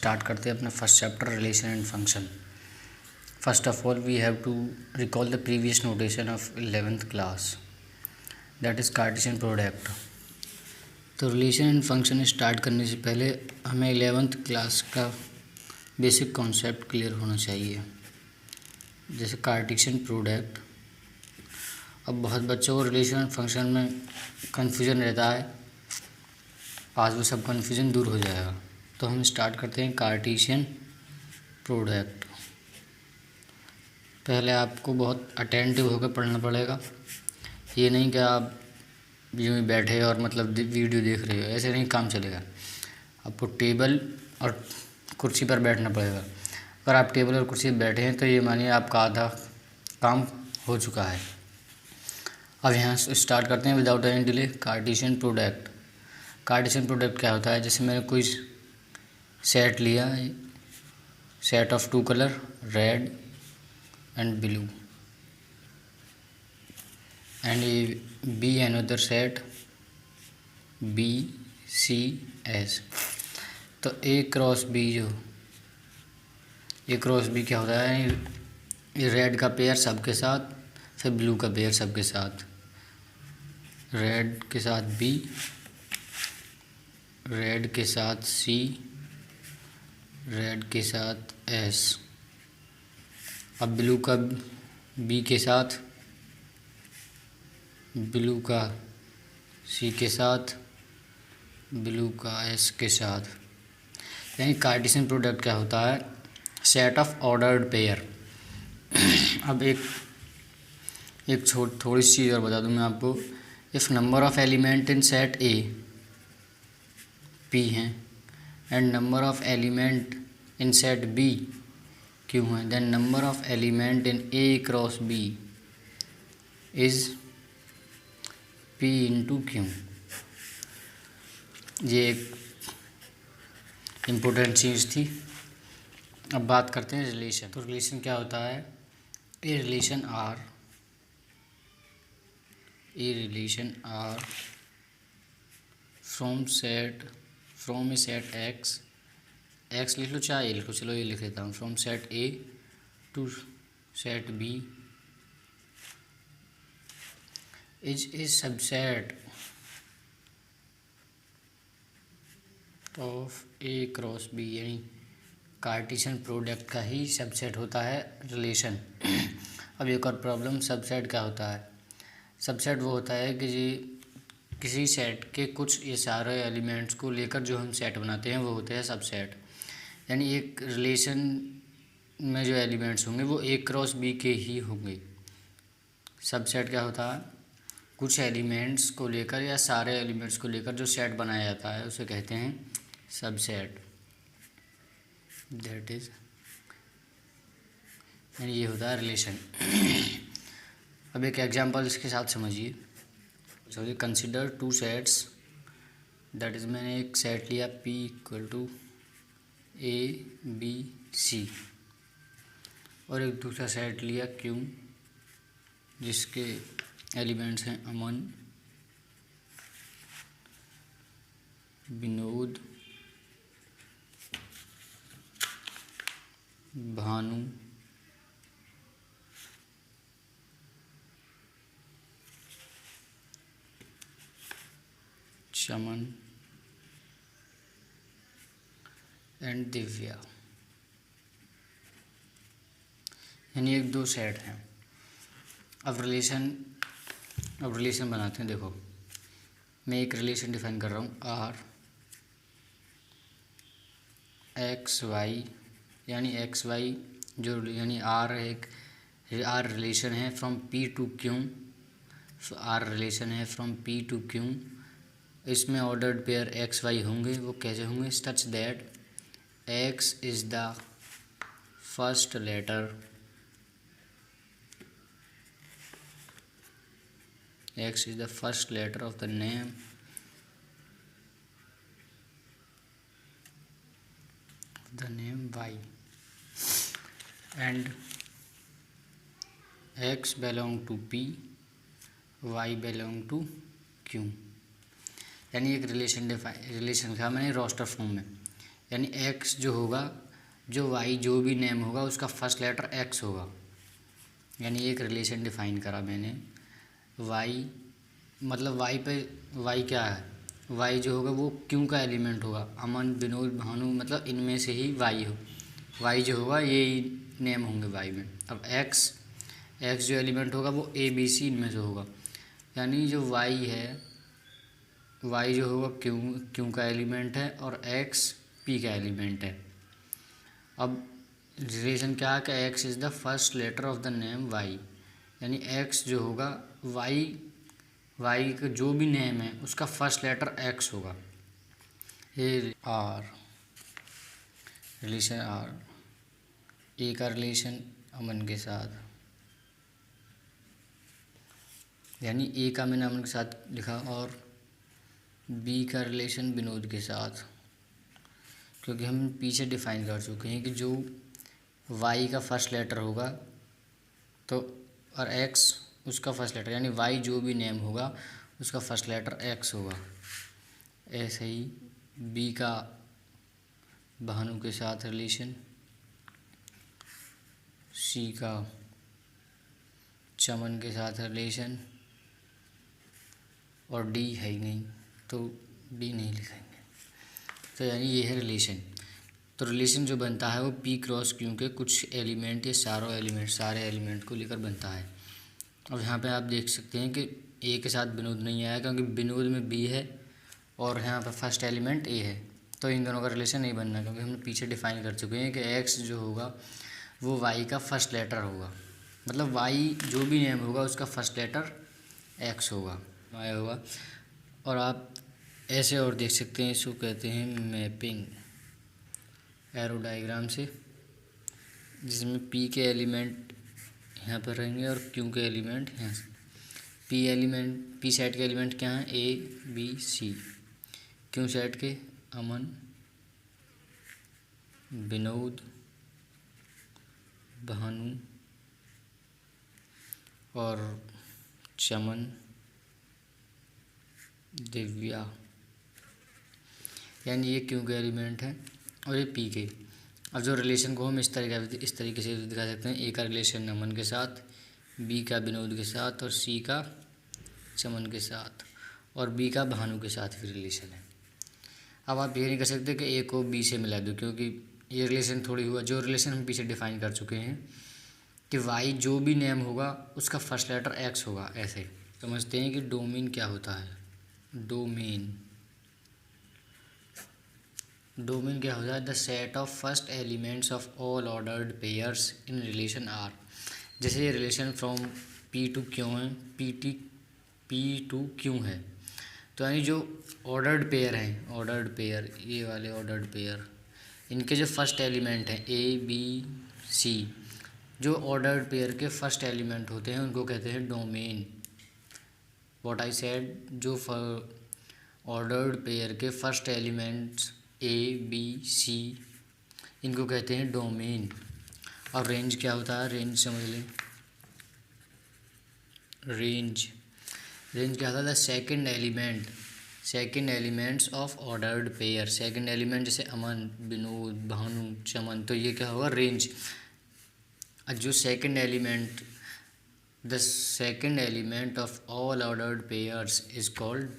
Start करते हैं अपना first chapter relation and function. First of all we have to recall the previous notation of 11th class, that is Cartesian product. तो relation and function start करने से पहले हमें 11th class का basic concept clear होना चाहिए। जैसे Cartesian product, अब बहुत बच्चों को रिलेशन एंड फंक्शन में कन्फ्यूजन रहता है, आज वो सब कन्फ्यूजन दूर हो जाएगा। तो हम स्टार्ट करते हैं कार्टेशियन प्रोडक्ट। पहले आपको बहुत अटेंटिव होकर पढ़ना पड़ेगा, ये नहीं कि आप यूँ ही बैठे और मतलब वीडियो देख रहे हो, ऐसे नहीं काम चलेगा। आपको टेबल और कुर्सी पर बैठना पड़ेगा। अगर आप टेबल और कुर्सी पर बैठे हैं तो ये मानिए आपका आधा काम हो चुका है। अब यहाँ से स्टार्ट करते हैं without any delay. Cartesian product, Cartesian product क्या होता है? जैसे मैंने कोई सेट लिया, set of two colour red and blue, and A B another set B C S. तो ए क्रॉस बी, जो ए क्रॉस बी क्या होता है? रेड का पेयर सबके साथ, फिर ब्लू का पेयर सबके साथ, रेड के साथ बी, रेड के साथ सी, रेड के साथ एस। अब ब्लू का बी के साथ, ब्लू का सी के साथ, ब्लू का एस के साथ। यानी कार्टेशियन प्रोडक्ट क्या होता है? Set of ordered pair. अब एक थोड़ी सी चीज़ और बता दूं मैं आपको। If number of element in set A P हैं and number of element in set B Q हैं, then number of element in A cross B is P into Q. ये एक इम्पोर्टेंट चीज़ थी। अब बात करते हैं रिलेशन। तो रिलेशन क्या होता है? A relation R from a set X लिख लो, चाहे ए लिख लो, चलो ये लिख लेता हूँ। From set A to set B is a subset of A cross B. यानी कार्टेशियन प्रोडक्ट का ही सबसेट होता है रिलेशन। अब एक और प्रॉब्लम, सबसेट क्या होता है? सबसेट वो होता है कि जी किसी सेट के कुछ ये सारे एलिमेंट्स को लेकर जो हम सेट बनाते हैं वो होते हैं सबसेट। यानी एक रिलेशन में जो एलिमेंट्स होंगे वो ए क्रॉस बी के ही होंगे। सबसेट क्या होता है? कुछ एलिमेंट्स को लेकर या सारे एलिमेंट्स को लेकर जो सेट बनाया जाता है उसे कहते हैं सबसेट। दैट इज, यानी ये होता है रिलेशन। अब एक एग्जांपल इसके साथ समझिए। Sorry, consider two sets, that is मैंने एक सेट लिया P equal to A B C और एक दूसरा सेट लिया Q जिसके एलिमेंट्स हैं अमन, विनोद, भानु, चमन एंड दिव्या। यानी एक दो सेट हैं। अब रिलेशन बनाते हैं। देखो, मैं एक रिलेशन डिफाइन कर रहा हूँ आर एक्स वाई, यानी एक्स वाई जो यानी आर रिलेशन है from P to Q. R relation है फ्रॉम पी टू क्यू। इसमें ऑर्डर्ड पेयर एक्स वाई होंगे। वो कैसे होंगे? Such that X is the first letter, X is the first letter of the name Y, and X belong to P, Y belong to Q। यानी एक relation का मैंने roster form में यानी एक्स जो होगा, जो वाई जो भी नेम होगा उसका फर्स्ट लेटर एक्स होगा। यानी एक रिलेशन डिफाइन करा मैंने, वाई मतलब वाई पे, वाई क्या है, वाई जो होगा वो क्यों का एलिमेंट होगा, अमन विनोद भानु, मतलब इनमें से ही वाई हो, वाई जो होगा ये नेम होंगे वाई में। अब एक्स, एक्स जो एलिमेंट होगा वो ए बी सी इनमें से होगा। यानी जो वाई है, वाई जो होगा क्यों, क्यों का एलिमेंट है, और एक्स पी का एलिमेंट है। अब रिलेशन क्या है कि X is the first letter of the name Y, यानी एक्स जो होगा वाई, वाई का जो भी नेम है उसका फर्स्ट लेटर एक्स होगा। ये आर, रिलेशन आर, ए का रिलेशन अमन के साथ, यानी ए का मैंने अमन के साथ लिखा, और बी का रिलेशन विनोद के साथ, क्योंकि हम पीछे डिफाइन कर चुके हैं कि जो वाई का फर्स्ट लेटर होगा तो, और एक्स उसका फर्स्ट लेटर, यानी वाई जो भी नेम होगा उसका फर्स्ट लेटर एक्स होगा। ऐसे ही बी का भानु के साथ रिलेशन, सी का चमन के साथ रिलेशन, और डी है ही नहीं तो डी नहीं लिखेंगे। तो यानी ये है रिलेशन। तो रिलेशन जो बनता है वो पी क्रॉस क्यू के कुछ एलिमेंट या सारे एलिमेंट को लेकर बनता है। अब यहाँ पे आप देख सकते हैं कि ए के साथ विनोद नहीं आया क्योंकि विनोद में बी है और यहाँ पे फर्स्ट एलिमेंट ए है, तो इन दोनों का रिलेशन नहीं बनना, क्योंकि हमने पीछे डिफाइन कर चुके हैं कि एक्स जो होगा वो वाई का फर्स्ट लेटर होगा, मतलब वाई जो भी नेम होगा उसका फर्स्ट लेटर एक्स होगा, वाई होगा। और आप ऐसे और देख सकते हैं, इसको कहते हैं मैपिंग एरो डायग्राम से, जिसमें पी के एलिमेंट यहाँ पर रहेंगे और क्यू के एलिमेंट यहाँ से। पी एलिमेंट, पी सेट के एलिमेंट क्या हैं, A B C, Q set के अमन विनोद भानु और चमन दिव्या, यानी ये क्यू के एलिमेंट हैं और ये पी के। अब जो रिलेशन को हम इस तरीके से दिखा सकते हैं, ए का रिलेशन अमन के साथ, बी का विनोद के साथ, और सी का चमन के साथ, और बी का भानु के साथ भी रिलेशन है। अब आप ये नहीं कर सकते कि ए को बी से मिला दो, क्योंकि ये रिलेशन थोड़ी हुआ। जो रिलेशन हम पीछे डिफाइन कर चुके हैं कि वाई जो भी नेम होगा उसका फर्स्ट लेटर एक्स होगा। ऐसे समझते हैं कि डोमेन क्या होता है। डोमेन, डोमेन क्या होता है, the set of first elements of all ordered pairs in relation R. जैसे ये relation from P to Q है, पी टू क्यू है, तो यानी जो ऑर्डर्ड पेयर हैं, ऑर्डर्ड पेयर, ये वाले ऑर्डर्ड पेयर, इनके जो फर्स्ट एलिमेंट हैं ए बी सी, जो ऑर्डर्ड पेयर के फर्स्ट एलिमेंट होते हैं उनको कहते हैं डोमेन। व्हाट आई सेड, जो ऑर्डर्ड पेयर के first elements A B C, इनको कहते हैं डोमेन। और रेंज क्या होता है, रेंज समझ लें। रेंज, रेंज क्या होता है, the second elements of ordered pair. Second element जैसे अमन विनोद भानु चमन, तो ये क्या होगा, रेंज। जो second element, the second element of all ordered pairs is called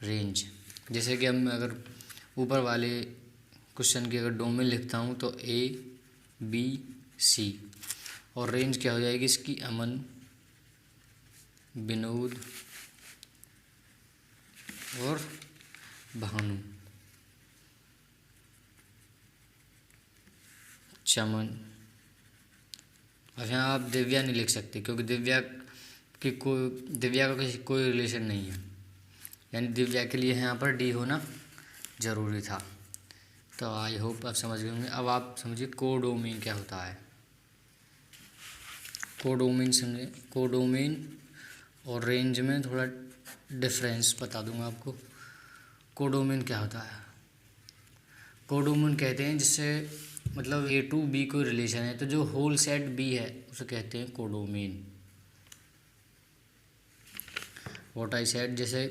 range. जैसे कि हम अगर ऊपर वाले क्वेश्चन की अगर डोमेन लिखता हूँ तो ए बी सी, और रेंज क्या हो जाएगी इसकी, अमन विनोद और भानु चमन। अब यहाँ आप दिव्या नहीं लिख सकते क्योंकि दिव्या का कोई रिलेशन नहीं है, यानी दिव्या के लिए यहाँ पर डी होना ज़रूरी था। तो आई होप आप समझ गए होंगे। अब आप समझिए कोडोमेन क्या होता है। कोडोमेन समझे, कोडोमेन और रेंज में थोड़ा डिफरेंस बता दूंगा आपको। कोडोमेन क्या होता है, कोडोमेन कहते हैं जिससे मतलब ए टू बी कोई रिलेशन है तो जो होल सेट बी है उसे कहते हैं कोडोमेन। व्हाट आई सेड, जैसे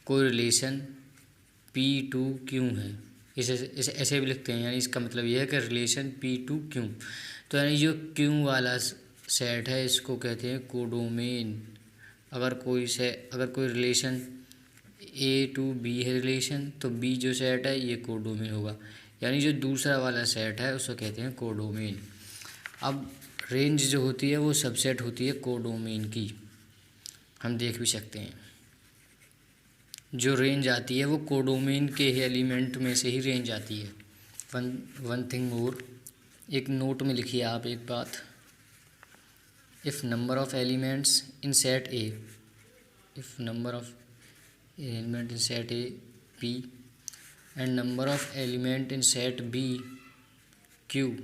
कोई रिलेशन पी टू क्यू है इसे इसे ऐसे भी लिखते हैं, यानी इसका मतलब ये है कि रिलेशन पी टू क्यू। तो यानी जो क्यू वाला सेट है इसको कहते हैं कोडोमेन। अगर कोई रिलेशन ए टू बी है रिलेशन, तो बी जो सेट है ये कोडोमेन होगा। यानी जो दूसरा वाला सेट है उसको कहते हैं कोडोमेन। अब रेंज जो होती है वो सबसेट होती है कोडोमेन की, हम देख भी सकते हैं। जो रेंज आती है वो कोडोमेन के एलिमेंट में से ही रेंज आती है। वन थिंग मोर, एक नोट में लिखिए आप एक बात। If number of elements in set A, if number of element in set A P and number of element in set B Q,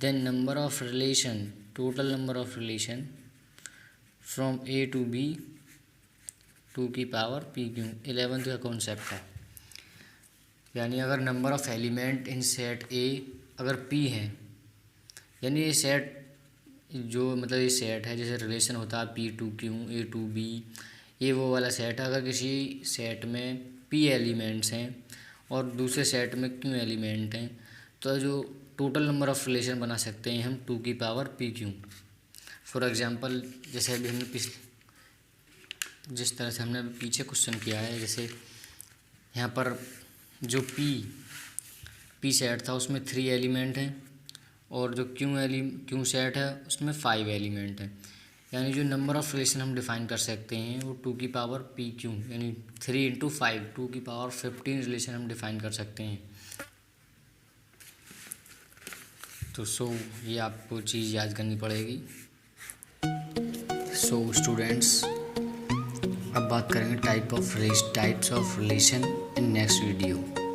then number of relation, total number of relation from A to B 2 की power P Q. 11th का concept है। यानी अगर number of element in set ए अगर P है, यानी ये set जो मतलब ये सेट है जैसे रिलेशन होता है P to Q A to B, ये वो वाला सेट है। अगर किसी सेट में P एलिमेंट्स हैं और दूसरे सेट में क्यू एलिमेंट हैं, तो जो टोटल नंबर ऑफ़ रिलेशन बना सकते हैं हम 2 की power P Q. For example जैसे अभी हमने जिस तरह से हमने पीछे क्वेश्चन किया है, जैसे यहाँ पर जो पी सेट था उसमें 3 एलिमेंट हैं और जो क्यू सेट है उसमें 5 एलिमेंट हैं। यानी जो नंबर ऑफ़ रिलेशन हम डिफ़ाइन कर सकते हैं वो 2 की पावर पी क्यू, यानी 3 × 5 2 की पावर 15 रिलेशन हम डिफ़ाइन कर सकते हैं। तो ये आपको चीज़ याद करनी पड़ेगी। स्टूडेंट्स, अब बात करेंगे types of relation in next video.